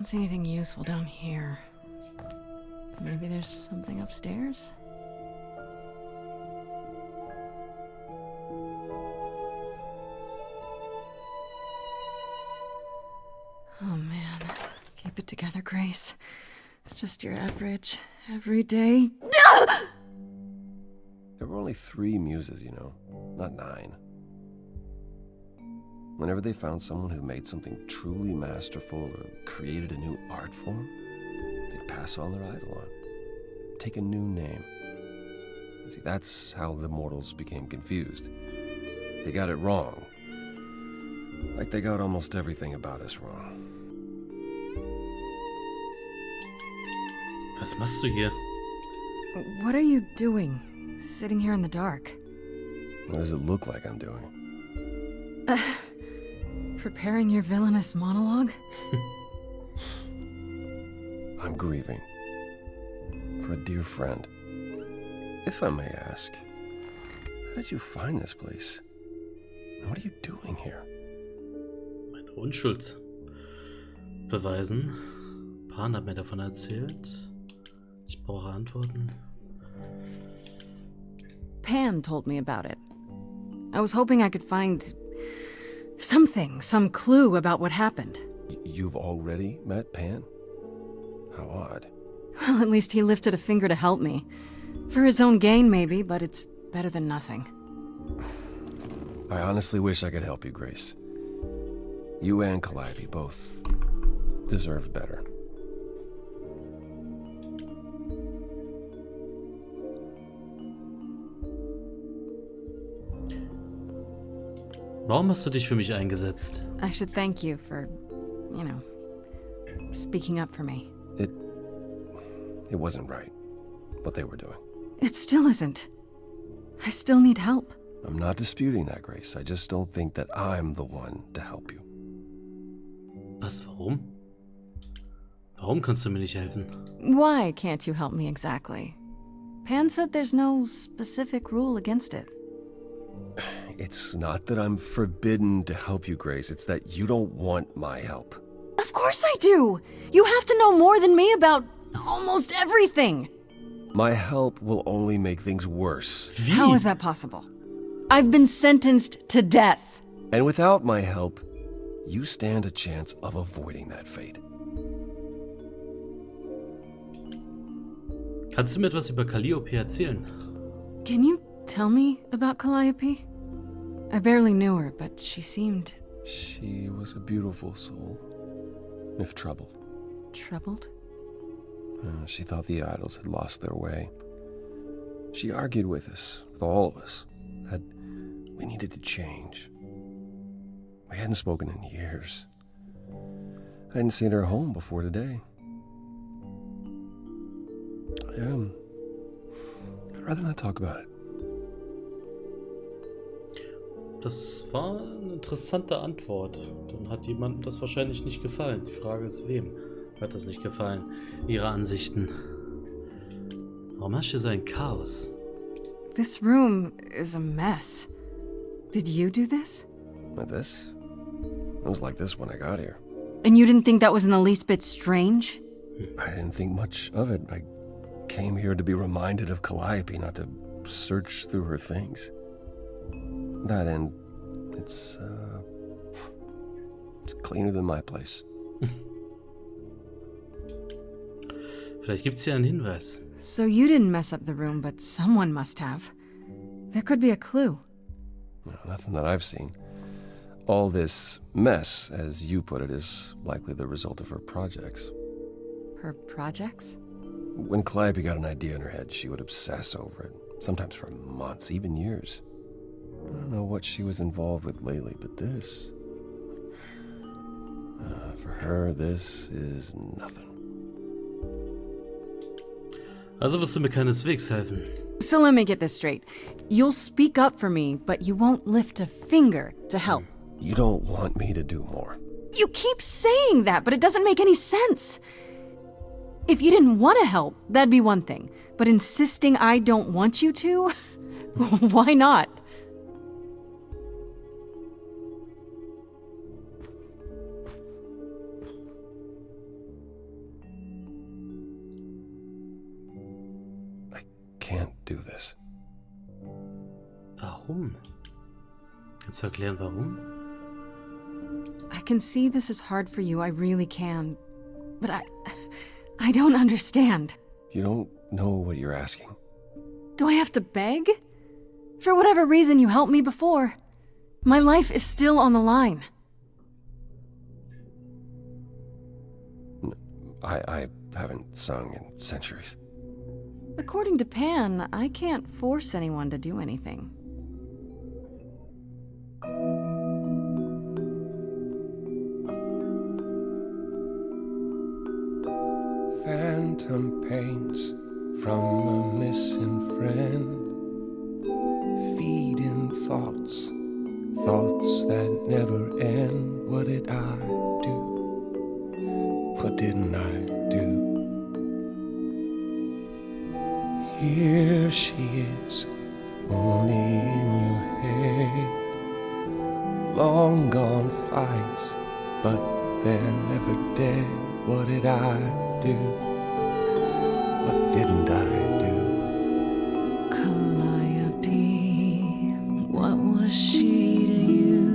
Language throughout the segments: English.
Don't see anything useful down here. Maybe there's something upstairs? Oh man, keep it together, Grace. It's just your average, everyday... There were only 3 muses, you know, not 9. Whenever they found someone who made something truly masterful or created a new art form, they'd pass on their idol on. Take a new name. See, that's how the mortals became confused. They got it wrong. Like they got almost everything about us wrong. Was machst du hier? What are you doing, sitting here in the dark? What does it look like I'm doing? Preparing your villainous monologue? I'm grieving. For a dear friend. If I may ask, how did you find this place? And what are you doing here? Meine Unschuld beweisen. Pan hat mir davon erzählt. Ich brauche Antworten. Pan told me about it. I was hoping I could find something, some clue about what happened. You've already met Pan? How odd. Well, at least he lifted a finger to help me. For his own gain, maybe, but it's better than nothing. I honestly wish I could help you, Grace. You and Calliope both deserved better. Warum hast du dich für mich eingesetzt? I should thank you for, speaking up for me. It wasn't right, what they were doing. It still isn't. I still need help. I'm not disputing that, Grace. I just don't think that I'm the one to help you. Was, warum? Warum kannst du mir nicht helfen? Why can't you help me exactly? Pan said there's no specific rule against it. It's not that I'm forbidden to help you, Grace. It's that you don't want my help. Of course I do! You have to know more than me about almost everything! My help will only make things worse. Wie? How is that possible? I've been sentenced to death. And without my help, you stand a chance of avoiding that fate. Kannst du mir etwas über Calliope erzählen? Can you tell me about Calliope? I barely knew her, but she seemed... She was a beautiful soul, if troubled. troubled? She thought the idols had lost their way. She argued with us, with all of us, that we needed to change. We hadn't spoken in years. I hadn't seen her home before today. I'd rather not talk about it. Das war eine interessante Antwort. Dann hat jemandem das wahrscheinlich nicht gefallen. Die Frage ist, wem hat das nicht gefallen? Ihre Ansichten. Warum hast du so ein Chaos? This room is a mess. Did you do this? Like this? It was like this when I got here. And you didn't think that was in the least bit strange? I didn't think much of it. I came here to be reminded of Calliope, not to search through her things. That and it's cleaner than my place. Vielleicht gibt's hier einen Hinweis. So you didn't mess up the room, but someone must have. There could be a clue. No, nothing that I've seen. All this mess, as you put it, is likely the result of her projects. Her projects? When Calliope got an idea in her head, she would obsess over it, sometimes for months, even years. I don't know what she was involved with lately, but this... for her, this is nothing. Also wirst du mir keineswegs helfen. So let me get this straight. You'll speak up for me, but you won't lift a finger to help. You don't want me to do more. You keep saying that, but it doesn't make any sense. If you didn't want to help, that'd be one thing. But insisting I don't want you to? Why not? do this. Warum? Kannst du erklären, warum? I can see this is hard for you, I really can. But I don't understand. You don't know what you're asking. Do I have to beg? For whatever reason you helped me before. My life is still on the line. I haven't sung in centuries. According to Pan, I can't force anyone to do anything. Phantom pains from a missing friend, feeding thoughts that never end. What did I do? What didn't I do? Here she is, only in your head. Long gone fights, but they're never dead. What did I do? What didn't I do? Calliope, what was she to you?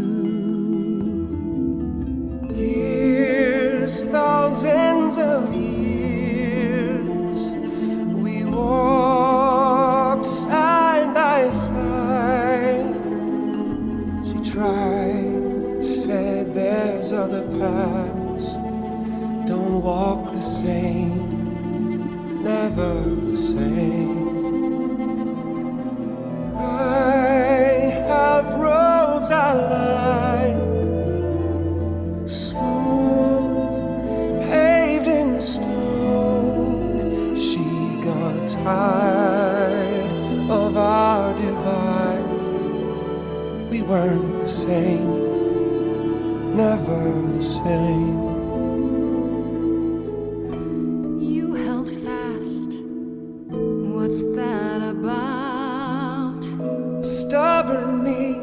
Years, thousands of years, we walked side by side. She tried, said there's other paths. Don't walk the same, never the same. I have roads I like, smooth, paved in stone. She got tired of our divide. We weren't the same, never the same. What's that about? Stubborn me,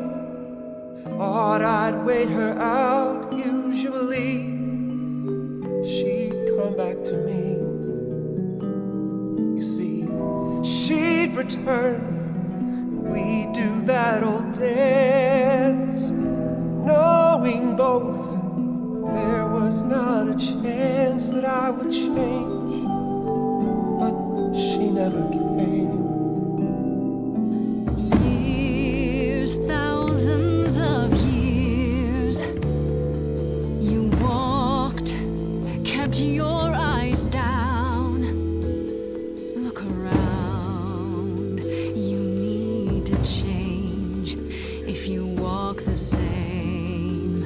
thought I'd wait her out. Usually, she'd come back to me. You see, she'd return, we'd do that old dance, knowing both there was not a chance that I would change. She never came. Years, thousands of years, you walked, kept your eyes down. Look around, you need to change. If you walk the same,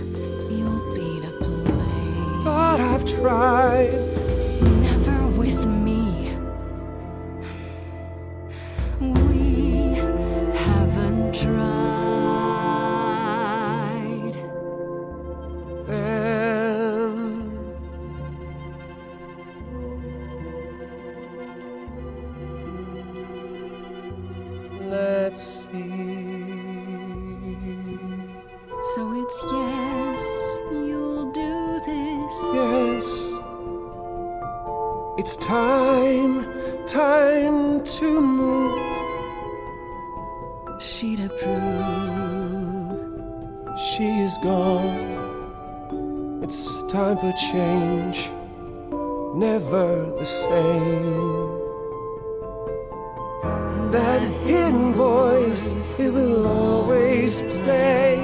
you'll be to blame. But I've tried. Never with me. We haven't tried. Then let's see. So it's yes, you'll do this. Yes, it's time to move. She'd approve. She is gone. It's time for change. Never the same. That hidden voice, it will always play.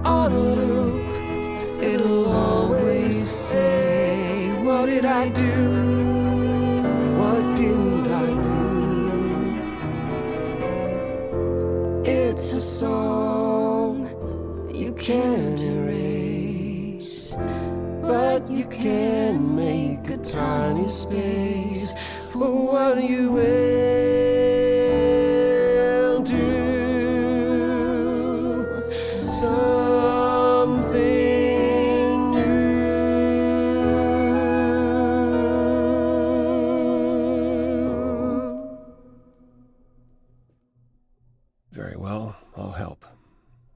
On a loop, it'll always say, what did I do? What didn't I do? It's a song you can't erase, but you can make a tiny space for what you will do. Something new. Very well, I'll help.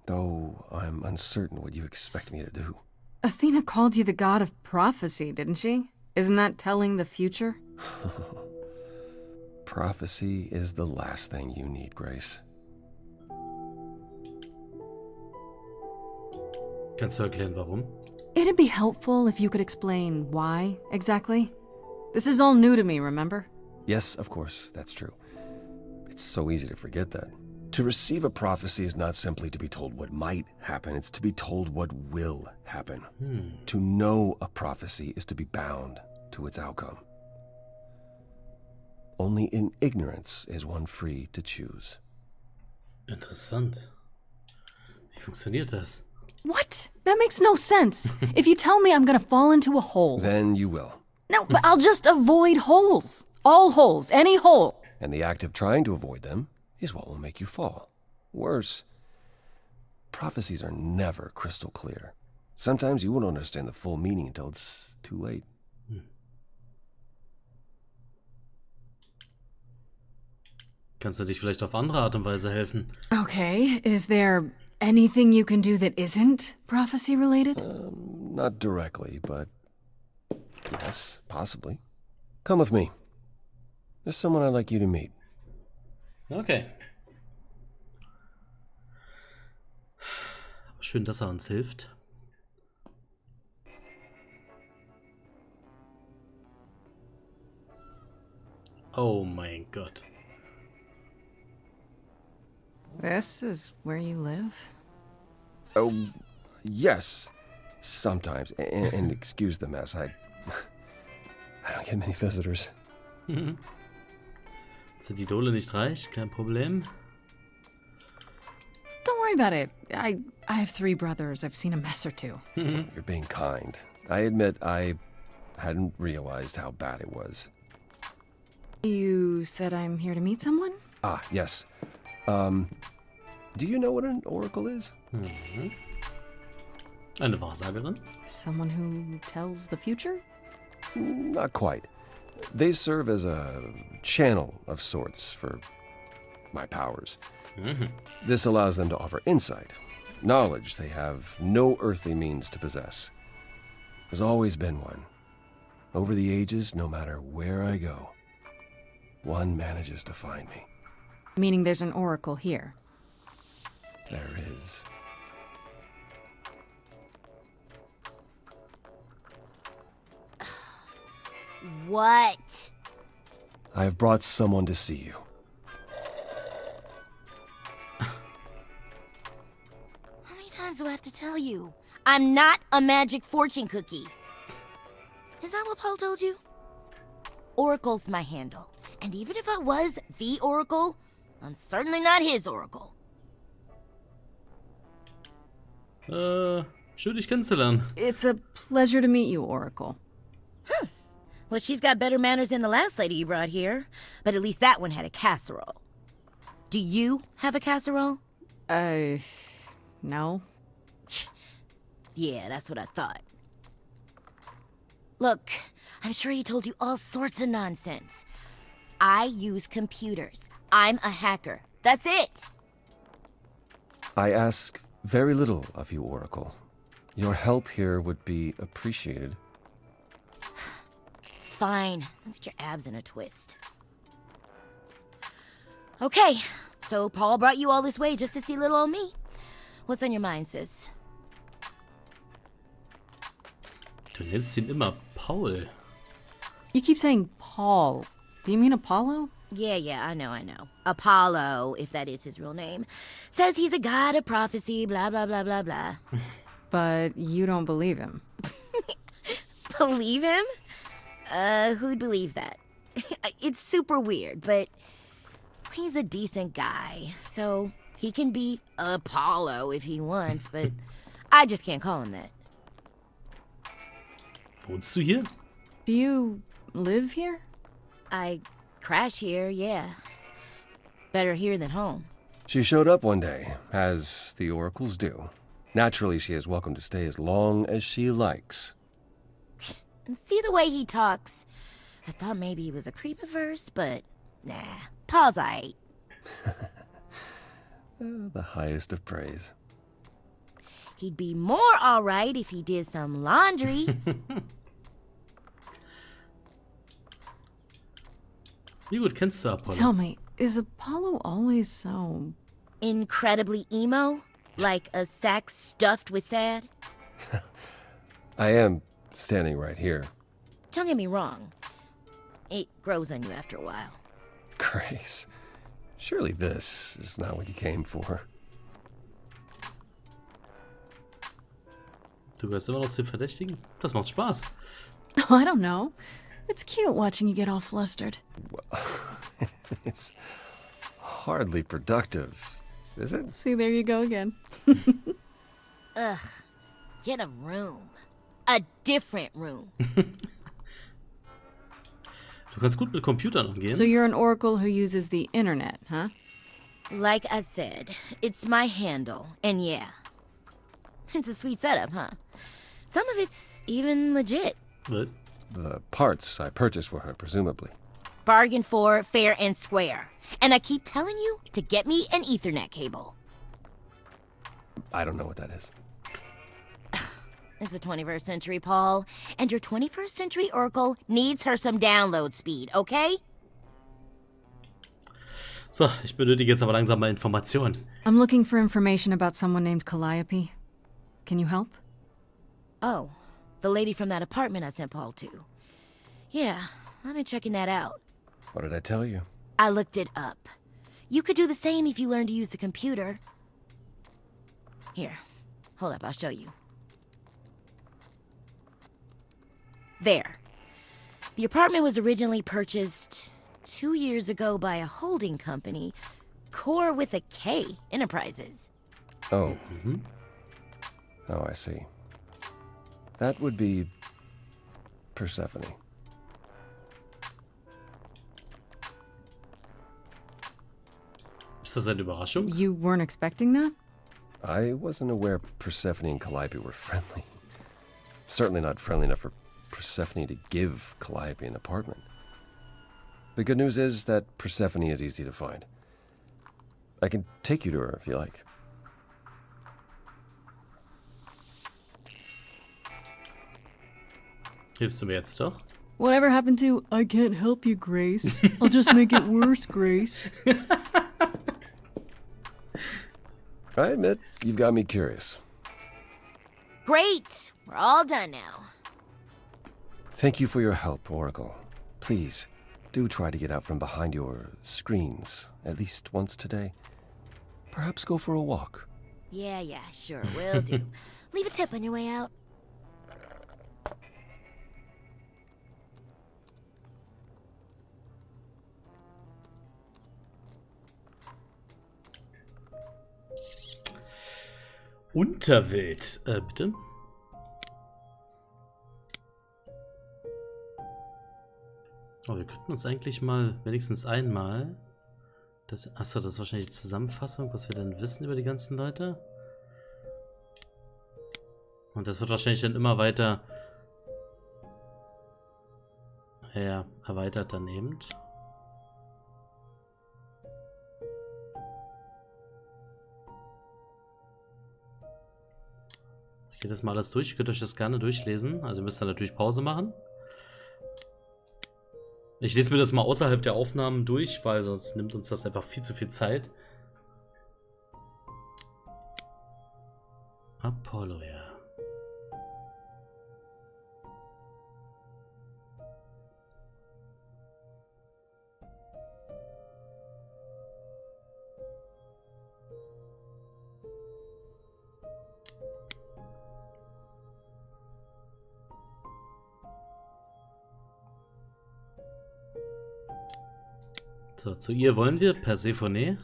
Though I'm uncertain what you expect me to do. Athena called you the god of prophecy, didn't she? Isn't that telling the future? Prophecy is the last thing you need, Grace. Kannst du erklären, warum? It'd be helpful if you could explain why, exactly. This is all new to me, remember? Yes, of course, that's true. It's so easy to forget that. To receive a prophecy is not simply to be told what might happen, it's to be told what will happen. To know a prophecy is to be bound to its outcome. Only in ignorance is one free to choose. Interessant. Wie funktioniert das? What? That makes no sense. If you tell me I'm gonna fall into a hole... Then you will. No, but I'll just avoid holes. All holes, any hole. And the act of trying to avoid them is what will make you fall. Worse, prophecies are never crystal clear. Sometimes you won't understand the full meaning until it's too late. Kannst du dich vielleicht auf andere Art und Weise helfen? Okay, is there anything you can do that isn't prophecy related? Not directly, but yes, possibly. Come with me. There's someone I'd like you to meet. Okay. Schön, dass er uns hilft. Oh mein Gott. This is where you live? Oh, yes, sometimes. And excuse the mess. I don't get many visitors. Sind die Idole nicht reich? Kein Problem. Don't worry about it. I have 3 brothers. I've seen a mess or two. You're being kind. I admit I hadn't realized how bad it was. You said I'm here to meet someone? Ah, yes. Do you know what an oracle is? Eine Wahrsagerin? Someone who tells the future? Not quite. They serve as a channel of sorts for my powers. This allows them to offer insight, knowledge they have no earthly means to possess. There's always been one. Over the ages, no matter where I go, one manages to find me. Meaning there's an oracle here. There is. What? I have brought someone to see you. How many times do I have to tell you? I'm not a magic fortune cookie. Is that what Paul told you? Oracle's my handle. And even if I was the Oracle, I'm certainly not his Oracle. Schön, dich kennenzulernen. It's a pleasure to meet you, Oracle. Well, she's got better manners than the last lady you brought here. But at least that one had a casserole. Do you have a casserole? No. Yeah, that's what I thought. Look, I'm sure he told you all sorts of nonsense. I use computers. I'm a hacker. That's it. I ask very little of you, Oracle. Your help here would be appreciated. Fine. Don't get your abs in a twist. Okay, so Paul brought you all this way just to see little old me. What's on your mind, sis? Du nennst ihn immer Paul. You keep saying Paul. Do you mean Apollo? Yeah, I know. Apollo, if that is his real name, says he's a god of prophecy, blah, blah, blah, blah, blah. But you don't believe him. Believe him? Who'd believe that? It's super weird, but he's a decent guy, so he can be Apollo if he wants, but I just can't call him that. Wohnst du hier? Do you live here? I crash here, yeah. Better here than home. She showed up one day, as the oracles do. Naturally, she is welcome to stay as long as she likes. And see the way he talks. I thought maybe he was a creep at first, but nah, Paul's aight. The highest of praise. He'd be more alright if he did some laundry. Wie gut kennst du Apollo? Tell me, is Apollo always so... Incredibly emo? Like a sack stuffed with sad? I am standing right here. Don't get me wrong. It grows on you after a while. Grace, surely this is not what you came for. Du gehörst immer noch zu den Verdächtigen? Das macht Spaß. Oh, I don't know. It's cute watching you get all flustered. It's hardly productive, is it? See, there you go again. Ugh. Get a room. A different room. Du kannst gut mit Computern umgehen. So you're an Oracle who uses the internet, huh? Like I said, it's my handle. And yeah. It's a sweet setup, huh? Some of it's even legit. Was? The parts I purchased for her, presumably. Bargain for, fair and square. And I keep telling you to get me an Ethernet cable. I don't know what that is. It's the 21st century, Paul. And your 21st century Oracle needs her some download speed, okay? So, ich benötige jetzt aber langsam mal Informationen. I'm looking for information about someone named Calliope. Can you help? Oh, the lady from that apartment I sent Paul to. Yeah, I've been checking that out. What did I tell you? I looked it up. You could do the same if you learned to use a computer. Here, hold up, I'll show you. There. The apartment was originally purchased 2 years ago by a holding company, Core with a K Enterprises. Oh. Oh, I see. That would be Persephone. Ist das eine Überraschung? You weren't expecting that? I wasn't aware Persephone and Calliope were friendly. Certainly not friendly enough for Persephone to give Calliope an apartment. The good news is that Persephone is easy to find. I can take you to her if you like. Hilfst du mir jetzt doch? Whatever happened to, I can't help you, Grace. I'll just make it worse, Grace. I admit, you've got me curious. Great! We're all done now. Thank you for your help, Oracle. Please, do try to get out from behind your screens at least once today. Perhaps go for a walk. Yeah, sure, will do. Leave a tip on your way out. Unterwelt, bitte? Oh, wir könnten uns eigentlich mal wenigstens einmal... Achso, das ist wahrscheinlich die Zusammenfassung, was wir dann wissen über die ganzen Leute. Und das wird wahrscheinlich dann immer weiter... Ja, erweitert dann eben. Ich gehe das mal alles durch. Ihr könnt euch das gerne durchlesen. Also ihr müsst dann natürlich Pause machen. Ich lese mir das mal außerhalb der Aufnahmen durch, weil sonst nimmt uns das einfach viel zu viel Zeit. Apollo, ja. So, zu ihr wollen wir, Persephone.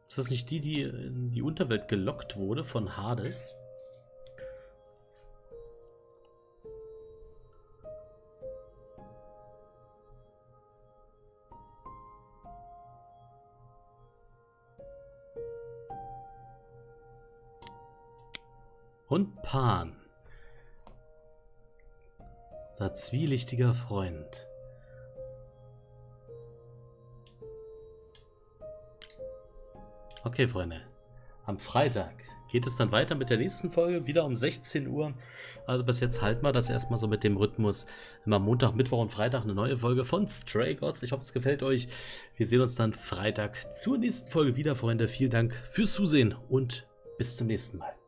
Ist das nicht die, die in die Unterwelt gelockt wurde von Hades? Und Pan. Unser zwielichtiger Freund. Okay, Freunde. Am Freitag geht es dann weiter mit der nächsten Folge, wieder um 16 Uhr. Also bis jetzt halten wir das erstmal so mit dem Rhythmus. Immer Montag, Mittwoch und Freitag eine neue Folge von Stray Gods. Ich hoffe, es gefällt euch. Wir sehen uns dann Freitag zur nächsten Folge wieder, Freunde. Vielen Dank fürs Zusehen und bis zum nächsten Mal.